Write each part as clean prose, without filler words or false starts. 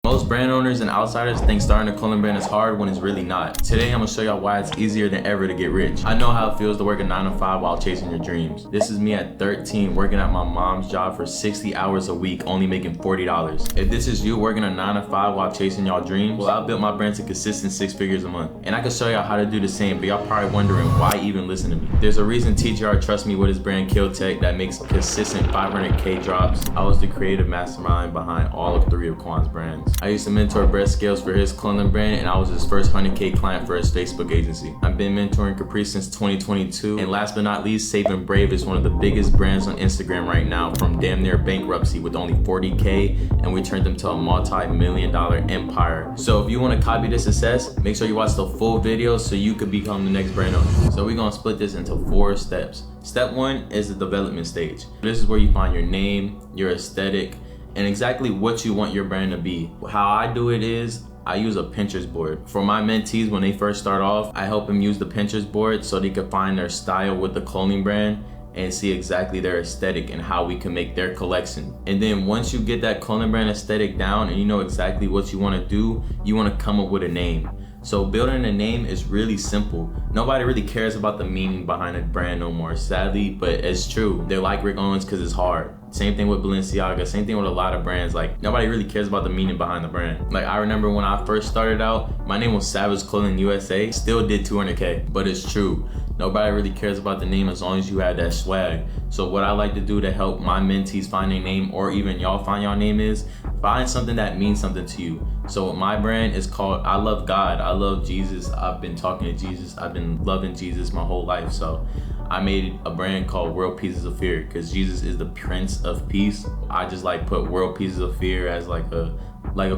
Most brand owners and outsiders think starting a clothing brand is hard when it's really not. Today I'm gonna show y'all why it's easier than ever to get rich. I know how it feels to work a 9 to 5 while chasing your dreams. This is me at 13 working at my mom's job for 60 hours a week, only making $40. If this is you working a 9 to 5 while chasing y'all dreams, well, I built my brand to consistent 6 figures a month. And I can show y'all how to do the same, but y'all probably wondering why even listen to me. There's a reason TGR trusts me with his brand Kill Tech that makes consistent 500K drops. I was the creative mastermind behind all of 3 of Quan's brands. I used to mentor Brett Scales for his clothing brand, and I was his first 100K client for his Facebook agency. I've been mentoring Capri since 2022, and last but not least, Saweb and Brave is one of the biggest brands on Instagram right now, from damn near bankruptcy with only 40K, and we turned them to a multi-million-dollar empire. So if you want to copy this success, make sure you watch the full video so you could become the next brand owner. So we're gonna split this into 4 steps. Step 1 is the development stage. This is where you find your name, your aesthetic, and exactly what you want your brand to be. How I do it is I use a Pinterest board. For my mentees, when they first start off, I help them use the Pinterest board so they can find their style with the clothing brand and see exactly their aesthetic and how we can make their collection. And then once you get that clothing brand aesthetic down and you know exactly what you want to do, you want to come up with a name. So building a name is really simple. Nobody really cares about the meaning behind a brand no more, sadly, but it's true. They like Rick Owens because it's hard. Same thing with Balenciaga, same thing with a lot of brands. Like, nobody really cares about the meaning behind the brand. Like, I remember when I first started out, my name was Savage Clothing USA, still did 200K, but it's true. Nobody really cares about the name as long as you have that swag. So what I like to do to help my mentees find a name, or even y'all find your name, is find something that means something to you. So my brand is called I Love God, I Love Jesus. I've been talking to Jesus, I've been loving Jesus my whole life. So I made a brand called World Pieces of Fear because Jesus is the Prince of Peace. I just like put World Pieces of Fear as like a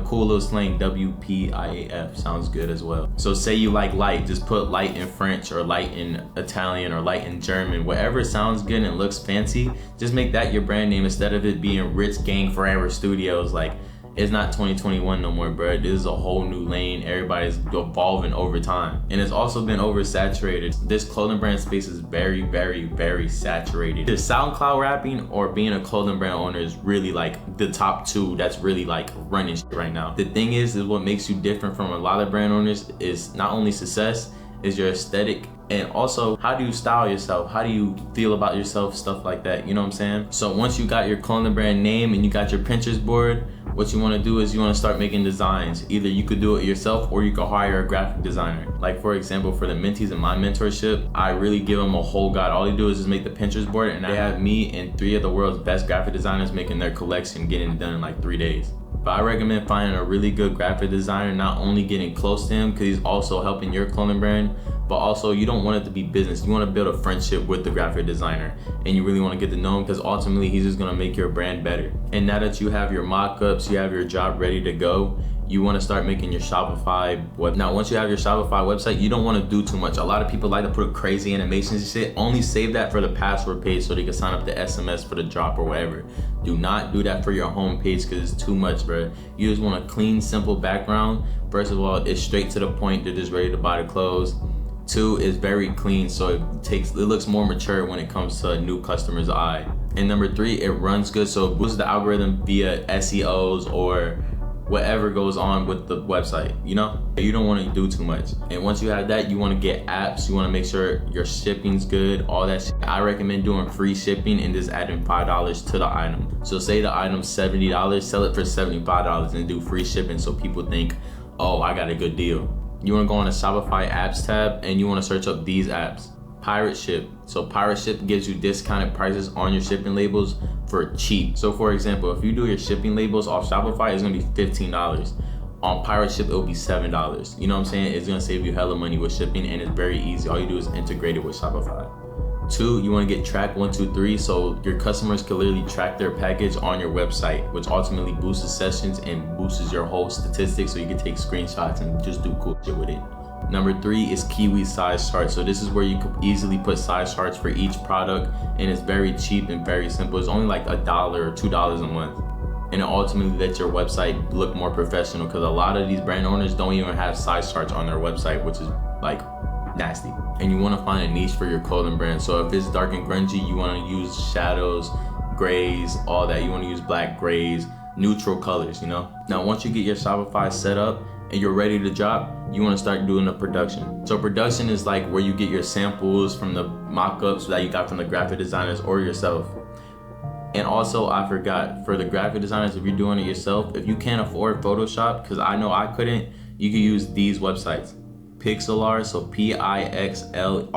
cool little slang. WPIAF sounds good as well. So say you like light, just put light in French or light in Italian or light in German. Whatever sounds good and looks fancy, just make that your brand name instead of it being Rich Gang Forever Studios. Like, it's not 2021 no more, bro. This is a whole new lane. Everybody's evolving over time. And it's also been oversaturated. This clothing brand space is very, very, very saturated. The SoundCloud rapping or being a clothing brand owner is really like the top 2 that's really like running shit right now. The thing is what makes you different from a lot of brand owners is not only success, is your aesthetic, and also how do you style yourself, how do you feel about yourself, stuff like that, you know what I'm saying? So once you got your clothing brand name and you got your Pinterest board, what you want to do is you want to start making designs. Either you could do it yourself or you could hire a graphic designer. Like, for example, for the mentees in my mentorship, I really give them a whole guide. All they do is just make the Pinterest board, and I have me and 3 of the world's best graphic designers making their collection, getting it done in like 3 days. But I recommend finding a really good graphic designer, not only getting close to him because he's also helping your clothing brand, but also you don't want it to be business. You want to build a friendship with the graphic designer, and you really want to get to know him because ultimately he's just going to make your brand better. And now that you have your mock-ups, you have your job ready to go, you want to start making your Shopify web. Now, once you have your Shopify website, you don't want to do too much. A lot of people like to put crazy animations and shit. Only save that for the password page so they can sign up to SMS for the drop or whatever. Do not do that for your home page because it's too much, bro. You just want a clean, simple background. First of all, it's straight to the point. They're just ready to buy the clothes. 2, is very clean, so it looks more mature when it comes to a new customer's eye. And number 3, it runs good, so it boosts the algorithm via SEOs or whatever goes on with the website, you know? You don't want to do too much. And once you have that, you want to get apps. You want to make sure your shipping's good, all that shit. I recommend doing free shipping and just adding $5 to the item. So say the item's $70, sell it for $75 and do free shipping so people think, oh, I got a good deal. You want to go on the Shopify apps tab and you want to search up these apps. Pirate Ship. So Pirate Ship gives you discounted prices on your shipping labels for cheap. So for example, if you do your shipping labels off Shopify, it's gonna be $15. On Pirate Ship, it'll be $7. You know what I'm saying? It's gonna save you hella money with shipping, and it's very easy. All you do is integrate it with Shopify. 2, you want to get track 1, 2, 3, so your customers can literally track their package on your website, which ultimately boosts the sessions and boosts your whole statistics, so you can take screenshots and just do cool shit with it. Number 3 is Kiwi size charts. So this is where you could easily put size charts for each product, and it's very cheap and very simple. It's only like $1 or $2 a month. And it ultimately lets your website look more professional because a lot of these brand owners don't even have size charts on their website, which is like nasty. And you want to find a niche for your clothing brand. So if it's dark and grungy, you want to use shadows, grays, all that. You want to use black, grays, neutral colors, you know? Now, once you get your Shopify set up and you're ready to drop, you want to start doing the production. So production is like where you get your samples from the mock-ups that you got from the graphic designers or yourself. And also, I forgot, for the graphic designers, if you're doing it yourself, if you can't afford Photoshop, because I know I couldn't, you can use these websites. Pixlr, so Pixlr.com.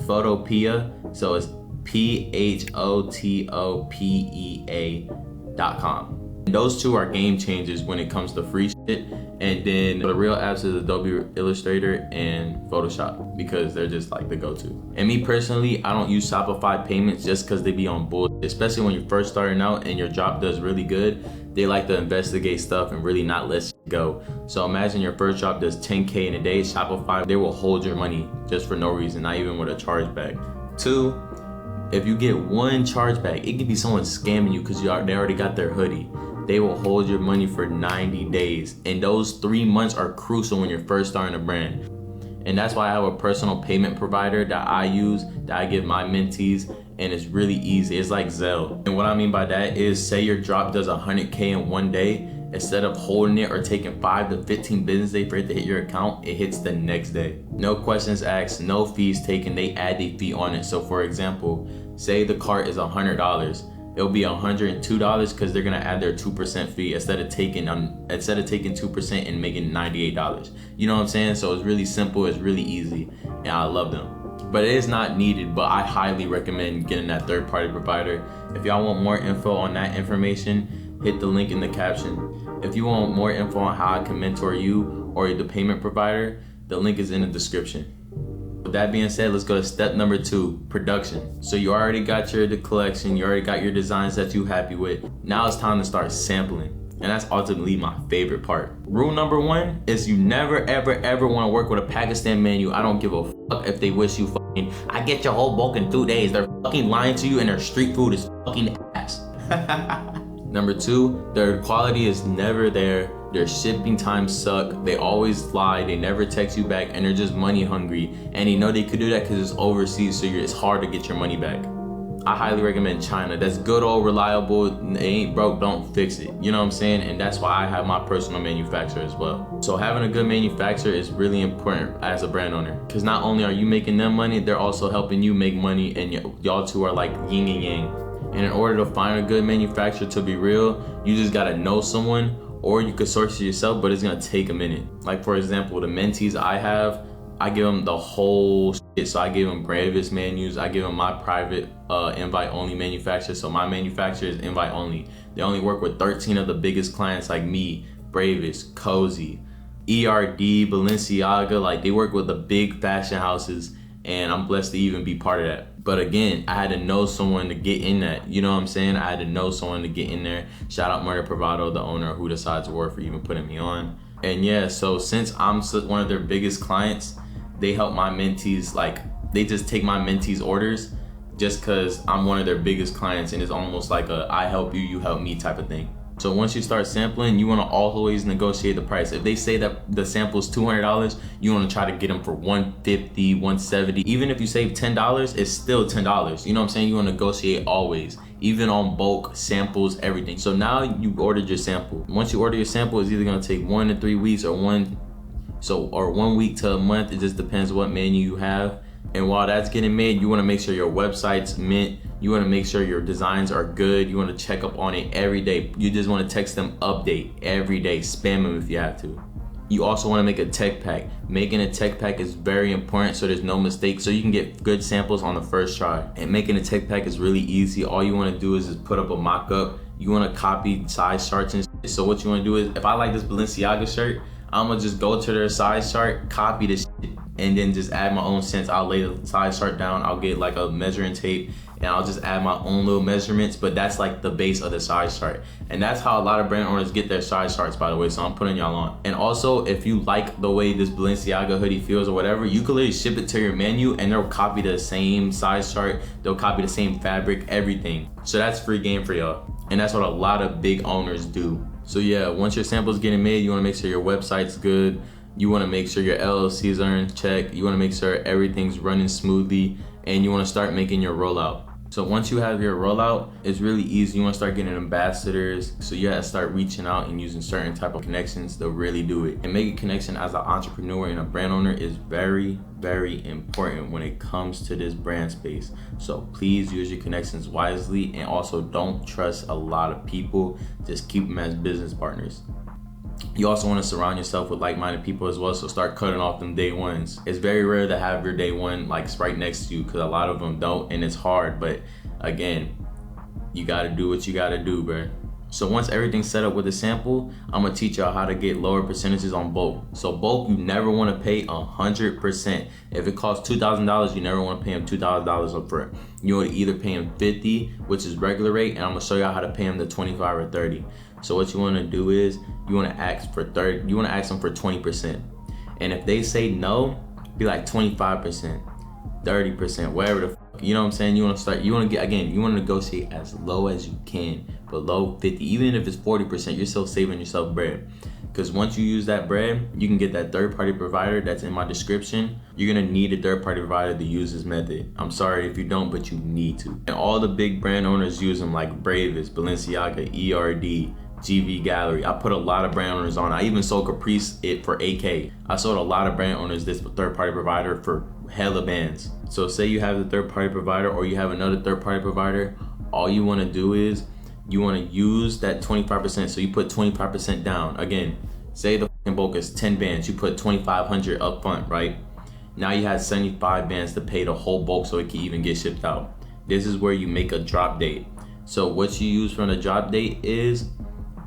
Photopea, so it's Photopea.com. Those two are game changers when it comes to free shit. And then the real apps is Adobe Illustrator and Photoshop, because they're just like the go-to. And me personally, I don't use Shopify payments just because they be on bullshit. Especially when you're first starting out and your drop does really good, they like to investigate stuff and really not let shit go. So imagine your first drop does 10K in a day. Shopify, they will hold your money just for no reason, not even with a chargeback. 2, if you get one chargeback, it could be someone scamming you because they already got their hoodie. They will hold your money for 90 days. And those 3 months are crucial when you're first starting a brand. And that's why I have a personal payment provider that I use, that I give my mentees, and it's really easy. It's like Zelle. And what I mean by that is, say your drop does 100K in one day, instead of holding it or taking 5 to 15 business days for it to hit your account, it hits the next day. No questions asked, no fees taken, they add a fee on it. So for example, say the cart is $100. It'll be $102 because they're gonna add their 2% fee instead of taking 2% and making $98. You know what I'm saying? So it's really simple, it's really easy, and I love them. But it is not needed, but I highly recommend getting that third-party provider. If y'all want more info on that information, hit the link in the caption. If you want more info on how I can mentor you or the payment provider, the link is in the description. With that being said, let's go to step number 2, production. So you already got the collection, you already got your designs that you're happy with. Now it's time to start sampling. And that's ultimately my favorite part. Rule number 1 is you never ever want to work with a Pakistan menu. I don't give a fuck if they wish you fucking, I get your whole bulk in 2 days. They're fucking lying to you and their street food is fucking ass. Number 2, their quality is never there. Their shipping times suck. They always lie. They never text you back, and they're just money hungry. And you know they could do that because it's overseas, so it's hard to get your money back. I highly recommend China. That's good old reliable. They ain't broke, don't fix it. You know what I'm saying? And that's why I have my personal manufacturer as well. So having a good manufacturer is really important as a brand owner, because not only are you making them money, they're also helping you make money, and y'all two are like yin and yang. And in order to find a good manufacturer, to be real, you just gotta know someone, or you could source it yourself, but it's gonna take a minute. Like for example, the mentees I have, I give them the whole shit. So I give them Brabus menus, I give them my private invite only manufacturer. So my manufacturer is invite only. They only work with 13 of the biggest clients like me, Brabus, Cozy, ERD, Balenciaga. Like they work with the big fashion houses, and I'm blessed to even be part of that. But again, I had to know someone to get in that. You know what I'm saying? I had to know someone to get in there. Shout out Murder Bravado, the owner of Who Decides War, for even putting me on. And yeah, so since I'm one of their biggest clients, they help my mentees, like they just take my mentees orders just cause I'm one of their biggest clients, and it's almost like a I help you, you help me type of thing. So once you start sampling, you want to always negotiate the price. If they say that the sample is $200, you want to try to get them for $150, $170. Even if you save $10, it's still $10. You know what I'm saying? You want to negotiate always, even on bulk, samples, everything. So now you ordered your sample. Once you order your sample, it's either going to take 1 to 3 weeks or 1 week to a month. It just depends what menu you have. And while that's getting made, you want to make sure your website's mint. You want to make sure your designs are good. You want to check up on it every day. You just want to text them update every day. Spam them if you have to. You also want to make a tech pack. Making a tech pack is very important so there's no mistakes, so you can get good samples on the first try. And making a tech pack is really easy. All you want to do is just put up a mock-up. You want to copy size charts and shit. So what you want to do is, if I like this Balenciaga shirt, I'm gonna just go to their size chart, copy this shit, and then just add my own cents. I'll lay the size chart down, I'll get like a measuring tape, and I'll just add my own little measurements, but that's like the base of the size chart. And that's how a lot of brand owners get their size charts, by the way, so I'm putting y'all on. And also, if you like the way this Balenciaga hoodie feels or whatever, you can literally ship it to your menu and they'll copy the same size chart, they'll copy the same fabric, everything. So that's free game for y'all. And that's what a lot of big owners do. So yeah, once your sample's getting made, you wanna make sure your website's good. You wanna make sure your LLCs are in check. You wanna make sure everything's running smoothly, and you wanna start making your rollout. So once you have your rollout, it's really easy. You want to start getting ambassadors. So you have to start reaching out and using certain type of connections to really do it. And making connection as an entrepreneur and a brand owner is very, very important when it comes to this brand space. So please use your connections wisely, and also don't trust a lot of people. Just keep them as business partners. You also want to surround yourself with like-minded people as well, so start cutting off them day ones. It's very rare to have your day one like right next to you, because a lot of them don't, and it's hard. But again, you got to do what you got to do, bro. So once everything's set up with a sample, I'm gonna teach y'all how to get lower percentages on bulk. So bulk, you never want to pay 100%. If it costs $2,000, you never want to pay them $2,000 up front. You would either pay them 50, which is regular rate, and I'm gonna show y'all how to pay them the 25 or 30. So what you want to do is you want to ask for 30. You want to ask them for 20%, and if they say no, be like 25%, 30%, whatever the you know what I'm saying. You want to start. You want to get, again, you want to negotiate as low as you can, below 50. Even if it's 40%, you're still saving yourself bread. Because once you use that bread, you can get that third-party provider that's in my description. You're gonna need a third-party provider to use this method. I'm sorry if you don't, but you need to. And all the big brand owners use them, like Brabus, Balenciaga, ERD, GV Gallery. I put a lot of brand owners on. I even sold Caprice it for AK. I sold a lot of brand owners this third-party provider for hella bands. So say you have the third-party provider, or you have another third-party provider, all you wanna do is you want to use that 25%. So you put 25% down. Again, say the bulk is 10 bands, you put 2,500 up front, right? Now you have 75 bands to pay the whole bulk so it can even get shipped out. This is where you make a drop date. So what you use from the drop date is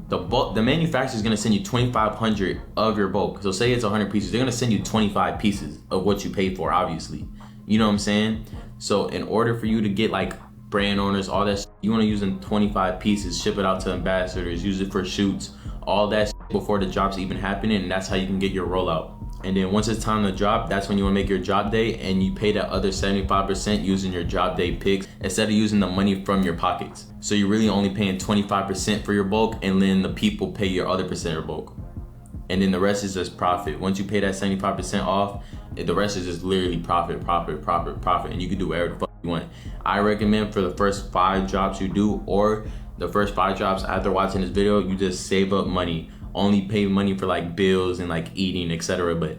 the bulk. The manufacturer is going to send you 2,500 of your bulk. So say it's 100 pieces, they're going to send you 25 pieces of what you paid for, obviously. You know what I'm saying? So in order for you to get like brand owners, all that shit, you want to use them 25 pieces, ship it out to ambassadors, use it for shoots, all that shit before the drops even happening, and that's how you can get your rollout. And then once it's time to drop, that's when you want to make your drop day, and you pay that other 75% using your drop day picks instead of using the money from your pockets. So you're really only paying 25% for your bulk, and then the people pay your other percent of bulk. And then the rest is just profit. Once you pay that 75% off, the rest is just literally profit, profit, profit, profit, and you can do whatever the fuck you want. I recommend for the first 5 drops you do, or the first 5 drops after watching this video, you just save up money. Only pay money for like bills and like eating, etc. But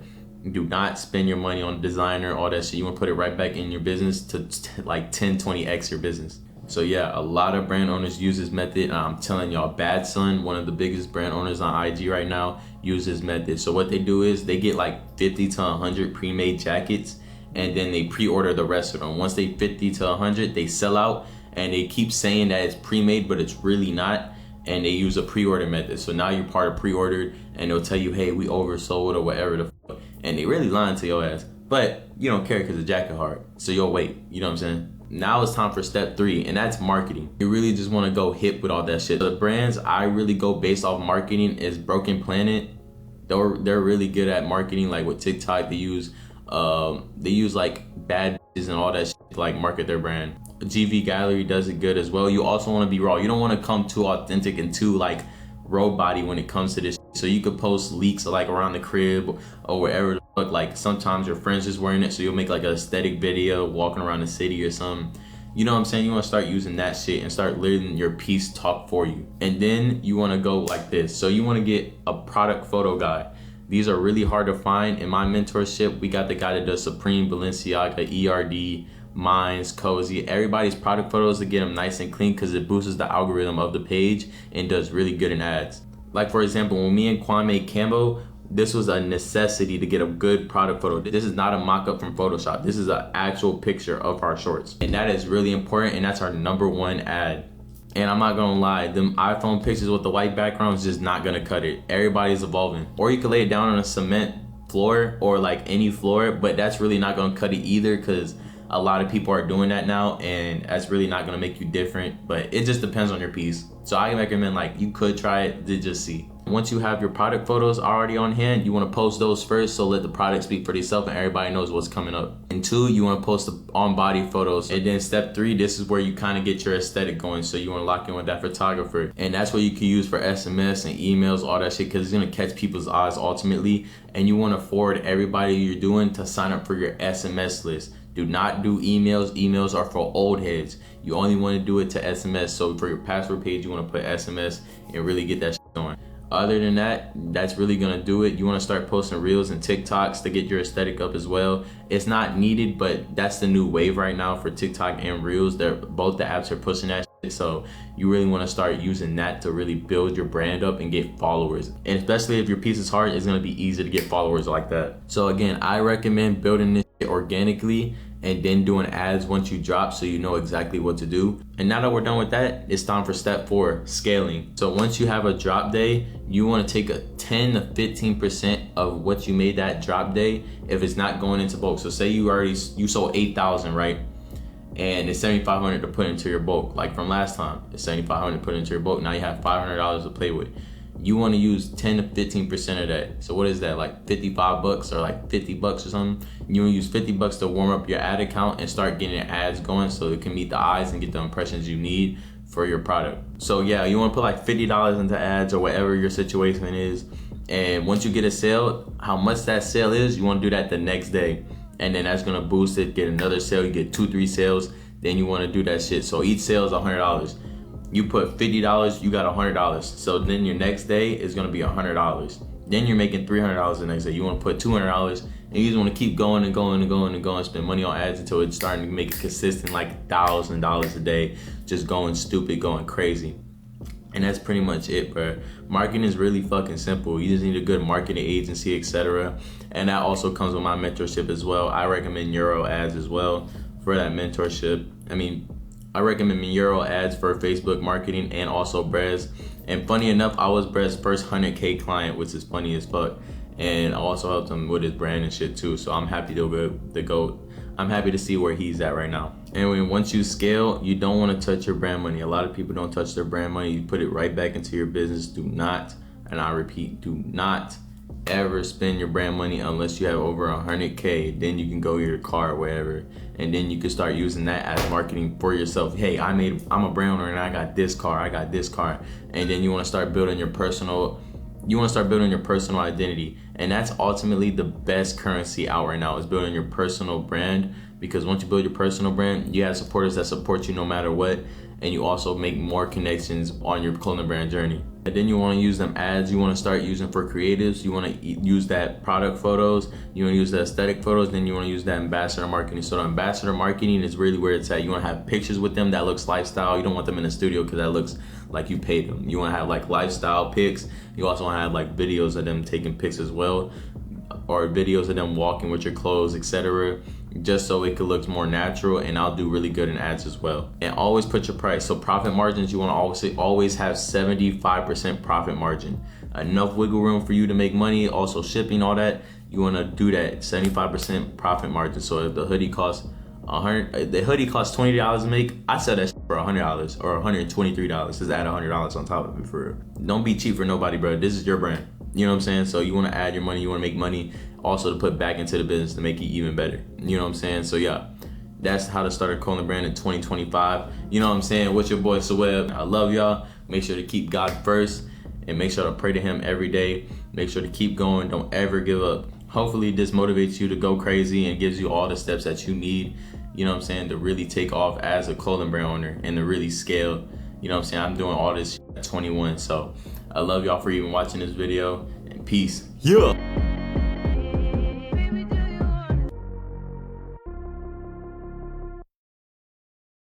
do not spend your money on designer, all that shit. You want to put it right back in your business to like 10, 20x your business. So yeah, a lot of brand owners use this method, and I'm telling y'all, Bad Son, one of the biggest brand owners on IG right now, use this method. So what they do is they get like 50 to 100 pre-made jackets, and then they pre-order the rest of them. Once they 50 to 100, they sell out, and they keep saying that it's pre-made, but it's really not, and they use a pre-order method. So now you're part of pre-ordered, and they'll tell you, hey, we oversold or whatever the fuck, and they really lying to your ass. But you don't care because the jacket hard, so you'll wait. You know what I'm saying? Now it's time for step 3, and that's marketing. You really just want to go hip with all that shit. The brands I really go based off marketing is Broken Planet. They're really good at marketing. Like with TikTok, they use like bad bitches and all that shit to like market their brand. GV Gallery does it good as well. You also want to be raw. You don't want to come too authentic and too like road body when it comes to this shit. So you could post leaks like around the crib or wherever the fuck. Like sometimes your friends just wearing it, so you'll make like an aesthetic video walking around the city or something. You know what I'm saying? You want to start using that shit and start letting your piece talk for you. And then you want to go like this. So you want to get a product photo guy. These are really hard to find. In my mentorship, we got the guy that does Supreme, Balenciaga, ERD, Mines, Cozy, everybody's product photos to get them nice and clean, because it boosts the algorithm of the page and does really good in ads. Like for example, when me and Quan made Cambo, this was a necessity to get a good product photo. This is not a mock-up from Photoshop. This is an actual picture of our shorts. And that is really important, and that's our #1 ad. And I'm not gonna lie, them iPhone pictures with the white background is just not gonna cut it. Everybody's evolving. Or you could lay it down on a cement floor or like any floor, but that's really not gonna cut it either, because a lot of people are doing that now, and that's really not gonna make you different. But it just depends on your piece. So I recommend, like, you could try it to just see. Once you have your product photos already on hand, you want to post those first, so let the product speak for itself and everybody knows what's coming up. And 2, you want to post the on-body photos. And then step 3, this is where you kind of get your aesthetic going. So you want to lock in with that photographer, and that's what you can use for SMS and emails, all that shit, because it's gonna catch people's eyes ultimately. And you want to forward everybody you're doing to sign up for your SMS list. Do not do emails. Emails are for old heads. You only want to do it to SMS. So for your password page, you want to put SMS and really get that shit going. Other than that, that's really gonna do it. You want to start posting reels and TikToks to get your aesthetic up as well. It's not needed, but that's the new wave right now for TikTok and reels. They're both, the apps are pushing that shit. So you really want to start using that to really build your brand up and get followers. And especially if your piece is hard, it's gonna be easy to get followers like that. So again, I recommend building this shit organically and then doing ads once you drop, so you know exactly what to do. And now that we're done with that, it's time for step 4, scaling. So once you have a drop day, you want to take a 10 to 15% of what you made that drop day if it's not going into bulk. So say you sold 8,000, right? And it's 7,500 to put into your bulk. Like from last time, it's 7,500 to put into your bulk. Now you have $500 to play with. You want to use 10 to 15% of that. So what is that, like 55 bucks or like 50 bucks or something? You want to use 50 bucks to warm up your ad account and start getting ads going so it can meet the eyes and get the impressions you need for your product. So yeah, you want to put like $50 into ads or whatever your situation is. And once you get a sale, how much that sale is, you want to do that the next day. And then that's going to boost it, get another sale, you get 2-3 sales. Then you want to do that shit. So each sale is $100. You put $50, you got $100. So then your next day is gonna be $100. Then you're making $300 the next day. You wanna put $200, and you just wanna keep going and going and going and going, spend money on ads until it's starting to make it consistent, like $1,000 a day, just going stupid, going crazy. And that's pretty much it, bro. Marketing is really fucking simple. You just need a good marketing agency, etc. And that also comes with my mentorship as well. I recommend Euro ads as well for that mentorship. I recommend Euro ads for Facebook marketing and also Brez. And funny enough, I was Brez's first 100K client, which is funny as fuck. And I also helped him with his brand and shit too. So I'm happy I'm happy to see where he's at right now. Anyway, once you scale, you don't want to touch your brand money. A lot of people don't touch their brand money. You put it right back into your business. Do not, and I repeat, do not ever spend your brand money unless you have over 100K. Then you can go your car or whatever, and then you can start using that as marketing for yourself. Hey, I'm a brand owner and I got this car, and then you want to start building your personal identity. And that's ultimately the best currency out right now, is building your personal brand. Because once you build your personal brand, you have supporters that support you no matter what, and you also make more connections on your clothing brand journey. And then you want to use them ads. You want to start using for creatives. You want to use that product photos. You want to use the aesthetic photos. Then you want to use that ambassador marketing. So the ambassador marketing is really where it's at. You want to have pictures with them that looks lifestyle. You don't want them in the studio because that looks like you paid them. You want to have like lifestyle pics. You also want to have like videos of them taking pics as well, or videos of them walking with your clothes, etc., just so it could look more natural. And I'll do really good in ads as well. And always put your price. So profit margins, you want to always have 75% profit margin. Enough wiggle room for you to make money. Also shipping, all that, you want to do that 75% profit margin. So if the hoodie costs $20 to make, I sell that shit for $100 or $123. Just add $100 on top of it, for real. Don't be cheap for nobody, bro. This is your brand. You know what I'm saying? So you want to add your money, you want to make money, also to put back into the business to make it even better. You know what I'm saying? So yeah, that's how to start a clothing brand in 2025. You know what I'm saying? With your boy Saweb. I love y'all. Make sure to keep God first and make sure to pray to him every day. Make sure to keep going. Don't ever give up. Hopefully this motivates you to go crazy and gives you all the steps that you need, you know what I'm saying, to really take off as a clothing brand owner and to really scale. You know what I'm saying? I'm doing all this at 21. So I love y'all for even watching this video, and peace. Yeah.